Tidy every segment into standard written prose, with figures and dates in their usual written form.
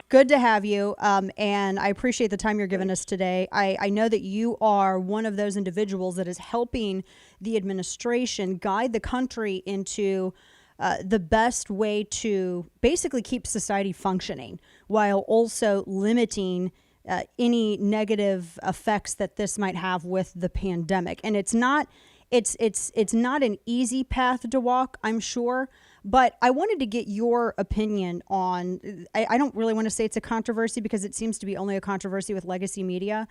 Good to have you, and I appreciate the time you're giving us today. I know that you are one of those individuals that is helping the administration guide the country into the best way to basically keep society functioning while also limiting any negative effects that this might have with the pandemic. And it's not an easy path to walk, I'm sure. But I wanted to get your opinion on. I don't really want to say it's a controversy because it seems to be only a controversy with legacy media.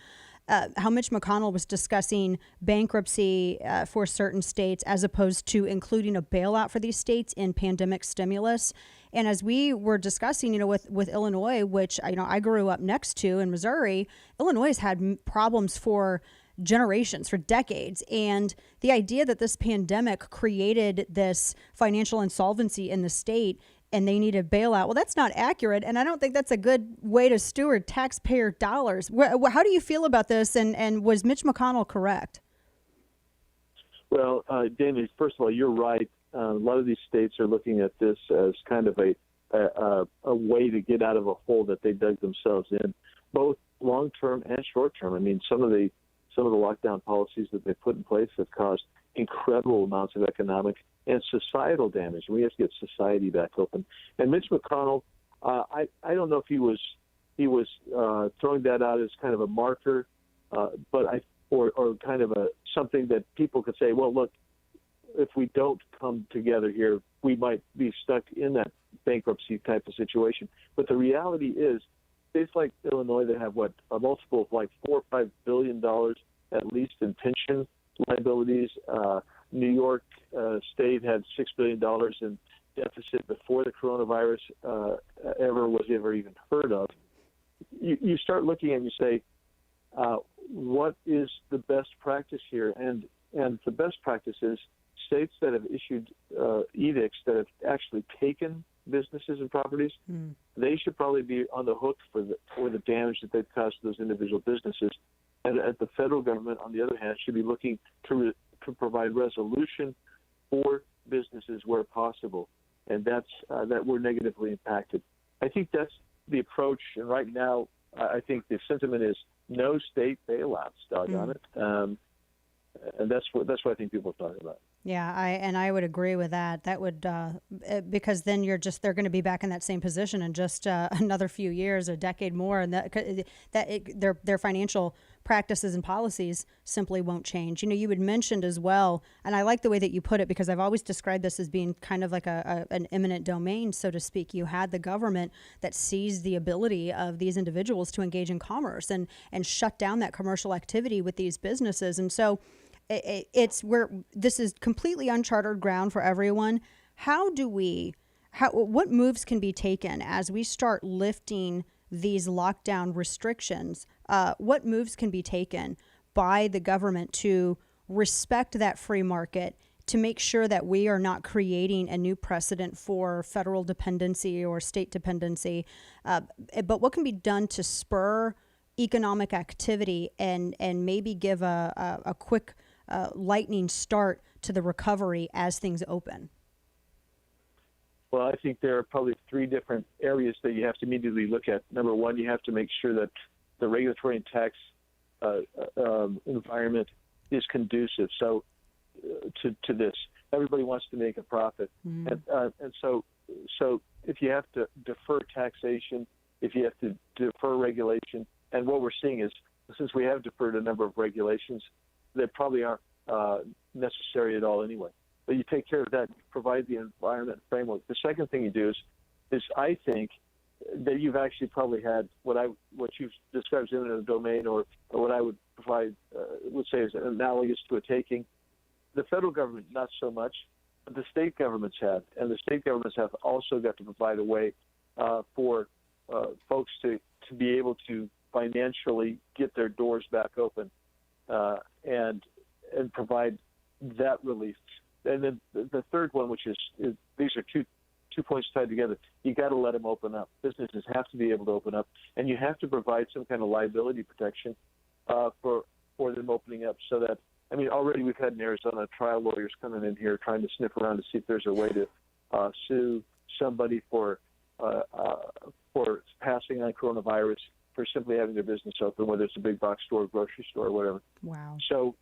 How Mitch McConnell was discussing bankruptcy for certain states as opposed to including a bailout for these states in pandemic stimulus. And as we were discussing, with Illinois, which I grew up next to in Missouri, Illinois has had problems for generations, for decades. And the idea that this pandemic created this financial insolvency in the state and they need a bailout, well, that's not accurate. And I don't think that's a good way to steward taxpayer dollars. How do you feel about this? And was Mitch McConnell correct? Well, Dana, first of all, you're right. A lot of these states are looking at this as kind of a way to get out of a hole that they dug themselves in, both long-term and short-term. I mean, some of the lockdown policies that they put in place have caused incredible amounts of economic and societal damage. We have to get society back open. And Mitch McConnell, I don't know if he was throwing that out as kind of a marker, or kind of something that people could say, well, look, if we don't come together here, we might be stuck in that bankruptcy type of situation. But the reality is, states like Illinois that have a multiple of like $4 or $5 billion at least in pension liabilities. New York State had $6 billion in deficit before the coronavirus was ever even heard of. You start looking and you say, what is the best practice here? And the best practice is states that have issued edicts that have actually taken businesses and properties, they should probably be on the hook for the damage that they've caused to those individual businesses. And the federal government, on the other hand, should be looking to provide resolution for businesses where possible, and that's that were negatively impacted. I think that's the approach. And right now, I think the sentiment is no state bailouts. Doggone it. And that's what I think people are talking about. Yeah, I would agree with that. That would because then they're going to be back in that same position in just another few years, a decade more, and their financial practices and policies simply won't change. You had mentioned as well, and I like the way that you put it because I've always described this as being kind of like an eminent domain, so to speak. You had the government that seized the ability of these individuals to engage in commerce and shut down that commercial activity with these businesses, and so. It's where this is completely uncharted ground for everyone. What moves can be taken as we start lifting these lockdown restrictions? What moves can be taken by the government to respect that free market, to make sure that we are not creating a new precedent for federal dependency or state dependency? But what can be done to spur economic activity and maybe give a quick lightning start to the recovery as things open? Well, I think there are probably three different areas that you have to immediately look at. Number one, you have to make sure that the regulatory and tax environment is conducive. So to this, everybody wants to make a profit, and so if you have to defer taxation, if you have to defer regulation, and what we're seeing is since we have deferred a number of regulations that probably aren't necessary at all anyway. But you take care of that, provide the environment framework. The second thing you do is I think that you've actually probably had what you've described as in a domain, or what I would would say is analogous to a taking. The federal government, not so much, but the state governments have. And the state governments have also got to provide a way for folks to be able to financially get their doors back open. And provide that relief. And then the third one, which is these are two points tied together. You got to let them open up. Businesses have to be able to open up, and you have to provide some kind of liability protection for them opening up. So that, I mean, already we've had in Arizona trial lawyers coming in here trying to sniff around to see if there's a way to sue somebody for for passing on coronavirus for simply having their business open, whether it's a big box store, grocery store, or whatever. Wow. So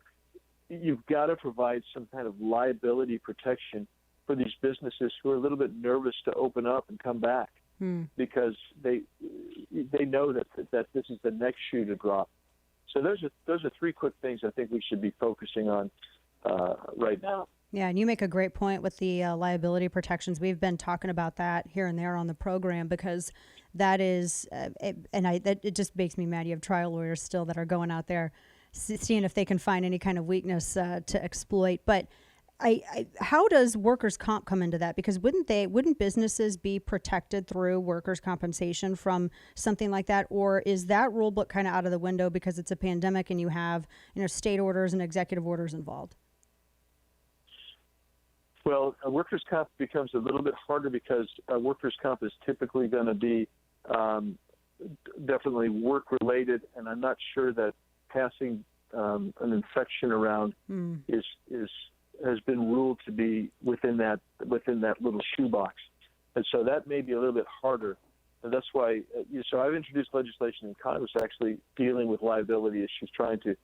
you've got to provide some kind of liability protection for these businesses who are a little bit nervous to open up and come back because they know that this is the next shoe to drop. So those are three quick things I think we should be focusing on right now. Yeah, and you make a great point with the liability protections. We've been talking about that here and there on the program because that is, it just makes me mad. You have trial lawyers still that are going out there seeing if they can find any kind of weakness to exploit. But how does workers' comp come into that? Because wouldn't businesses be protected through workers' compensation from something like that? Or is that rule book kind of out of the window because it's a pandemic and you have state orders and executive orders involved? Well, workers' comp becomes a little bit harder because workers' comp is typically going to be definitely work-related, and I'm not sure that passing an infection around has been ruled to be within that little shoebox, and so that may be a little bit harder. And that's why. So I've introduced legislation in Congress actually dealing with liability issues, trying to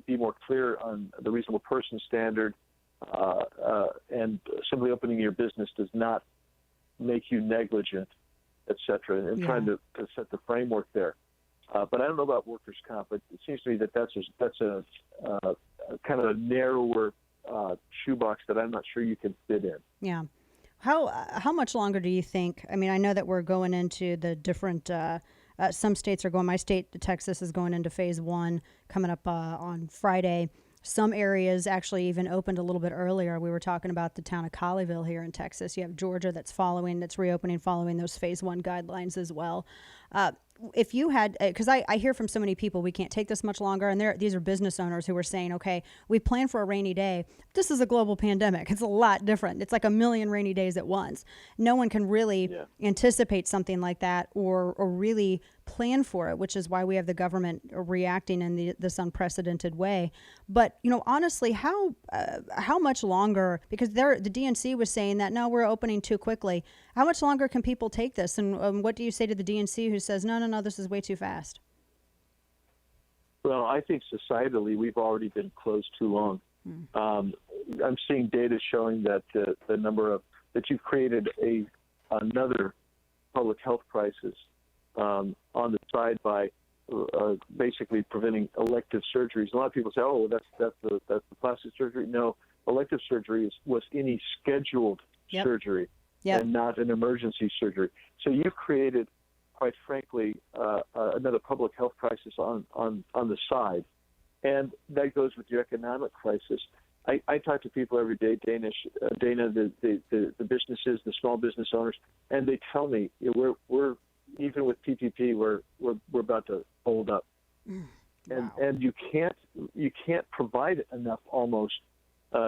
be more clear on the reasonable person standard. And simply opening your business does not make you negligent, et cetera, and trying to set the framework there. But I don't know about workers' comp, but it seems to me that that's a kind of a narrower shoebox that I'm not sure you can fit in. Yeah. How much longer do you think? I mean, I know that we're going into the different. Some states are going. My state, Texas, is going into phase 1 coming up on Friday. Some areas actually even opened a little bit earlier. We were talking about the town of Colleyville here in Texas. You have Georgia that's reopening following those phase 1 guidelines as well. If you had, because I hear from so many people, we can't take this much longer. And these are business owners who are saying, okay, we planned for a rainy day. This is a global pandemic. It's a lot different. It's like a million rainy days at once. No one can really anticipate something like that or really plan for it, which is why we have the government reacting in this unprecedented way. But, honestly, how much longer, because the DNC was saying that, no, we're opening too quickly. How much longer can people take this? And what do you say to the DNC who says, no, this is way too fast? Well, I think societally we've already been closed too long. I'm seeing data showing that the number that you've created another public health crisis on the side by basically preventing elective surgeries. A lot of people say, "Oh, that's the plastic surgery." No, elective surgery was any scheduled surgery and not an emergency surgery. So you created, quite frankly, another public health crisis on the side, and that goes with your economic crisis. I talk to people every day, Dana, the businesses, the small business owners, and they tell me we're even with PPP, we're about to fold up, and you can't provide enough almost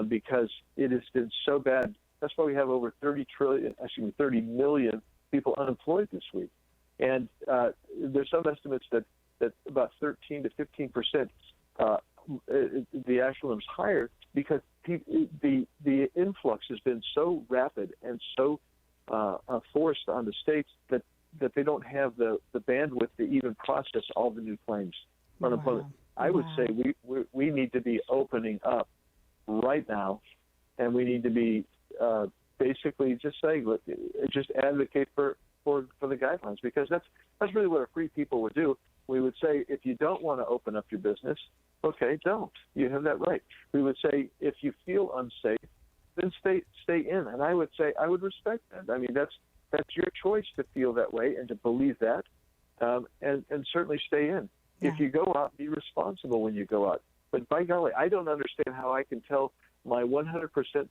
because it has been so bad. That's why we have over 30 million people unemployed this week, and there's some estimates that about 13 to 15%, the actual number is higher because the influx has been so rapid and so forced on the states that they don't have the bandwidth to even process all the new claims for unemployment. I would say we need to be opening up right now, and we need to be basically just saying, just advocate for the guidelines, because that's really what a free people would do. We would say, if you don't want to open up your business, okay, don't. You have that right. We would say, if you feel unsafe, then stay in. And I would say I would respect that. I mean, that's your choice to feel that way and to believe that, and certainly stay in. Yeah. If you go out, be responsible when you go out. But by golly, I don't understand how I can tell my 100%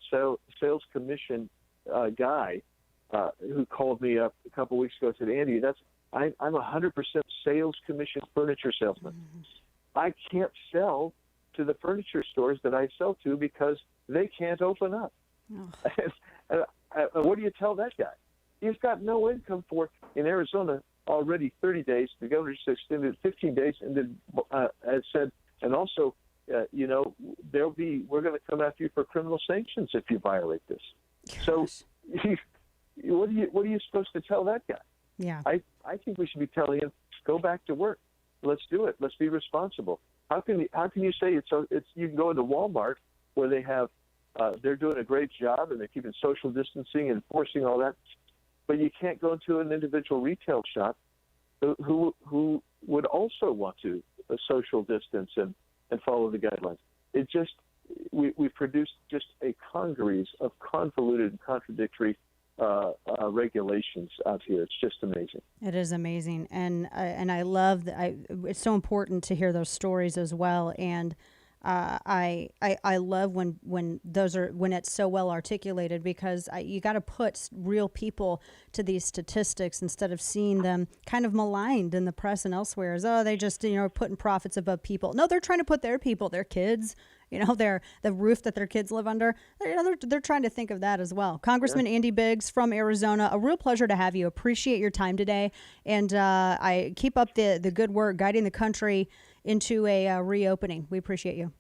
sales commission guy who called me up a couple weeks ago, said, Andy, I'm 100% sales commission furniture salesman. Mm-hmm. I can't sell to the furniture stores that I sell to because they can't open up. Oh. What do you tell that guy? He's got no income for, in Arizona, already 30 days. The governor just extended 15 days and then has said, and also, we're going to come after you for criminal sanctions if you violate this. Gosh. So what are you supposed to tell that guy? Yeah. I think we should be telling him, go back to work. Let's do it. Let's be responsible. How can you say it's you can go into Walmart where they have they're doing a great job and they're keeping social distancing and enforcing all that, but you can't go into an individual retail shop who would also want to social distance and follow the guidelines. It just we've produced just a congeries of convoluted and contradictory regulations out here. It's just amazing. It is amazing, and I love that. It's so important to hear those stories as well, and I love when it's so well articulated, because you got to put real people to these statistics instead of seeing them kind of maligned in the press and elsewhere as, oh, they just putting profits above people. No, they're trying to put their people, their kids, the roof that their kids live under. They're trying to think of that as well. Congressman Andy Biggs from Arizona, a real pleasure to have you. Appreciate your time today, and I keep up the good work guiding the country into a reopening. We appreciate you.